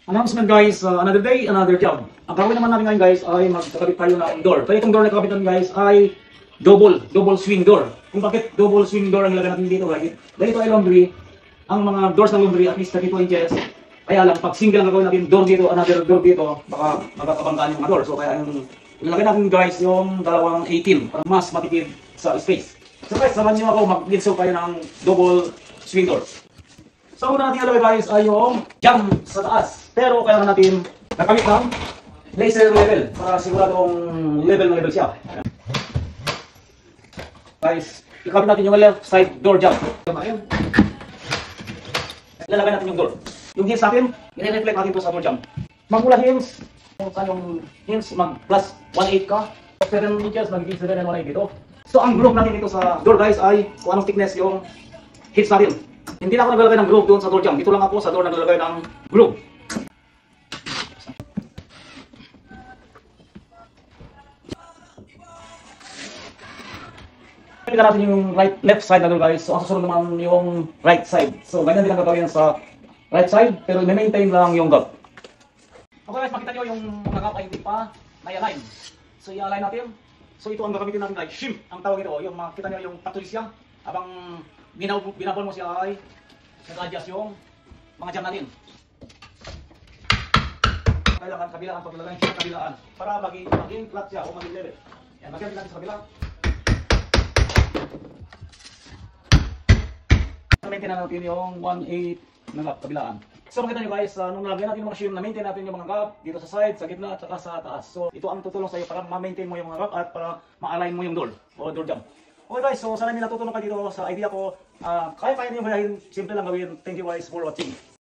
Announcement guys, another day, another job. Ang gagawin naman natin ngayon guys ay magkakabit tayo ng door. Pero itong door na kakabit natin guys ay double swing door. Kung bakit double swing door ang ilagay natin dito guys, dahil ito ay laundry, ang mga doors ng laundry at least 32 inches. Kaya lang, pag single ang gagawin natin, door dito, another door dito, baka magkakabanggaan yung mga door. So kaya yung ilagay natin guys yung dalawang 18 para mas matipid sa space. So guys, samahan nyo ako mag-install kayo ng double swing door. So una natin ilagay guys ay yung jam sa taas. Pero kailangan natin nakamit ng laser level para siguradong level na level siya. Guys, ikabit natin yung left side door jam. Ilalagay natin yung door. Yung hinge natin, i-reflect natin ito sa door jam. Magmula hinge, kung saan yung hinge mag plus 1/8 ka, 7 inches, magiging 7 and 1/8 dito. So ang groove natin dito sa door guys ay kung anong thickness yung hinge natin. Hindi na ako naglalagay ng groove doon sa door jam. Dito lang ako sa door naglalagay ng groove. Tingnan natin yung left side na door guys. So ang susunod naman yung right side. So ganyan din ang gagawin sa right side, pero i-maintain lang yung gap. Okay guys, makita nyo yung mga gap ay hindi pa na-align. So i-align natin. So ito ang gagamitin natin guys. Shim ang tawag ito. Yung makita nyo yung patuloy siya. Habang binabol mo siya ay nag-adjust yung mga jam natin. Kailangan kabilaan paglalagay siya kabilaan para maging flat siya o maging level. Yan, magiging natin sa kabila. Maintain natin yung 1/8 na gap kabilaan. So makita nyo guys, nung nalagyan natin yung mga shim, na-maintain natin yung mga gap dito sa side, sa gitna, at saka sa taas. So ito ang tutulong sa iyo para ma-maintain mo yung mga gap at para ma-align mo yung door o door jam. Okay guys, so sana may natutunan kayo dito sa idea ko. Kaya-kaya niyo gayahin, simple lang gawin. Thank you guys for watching.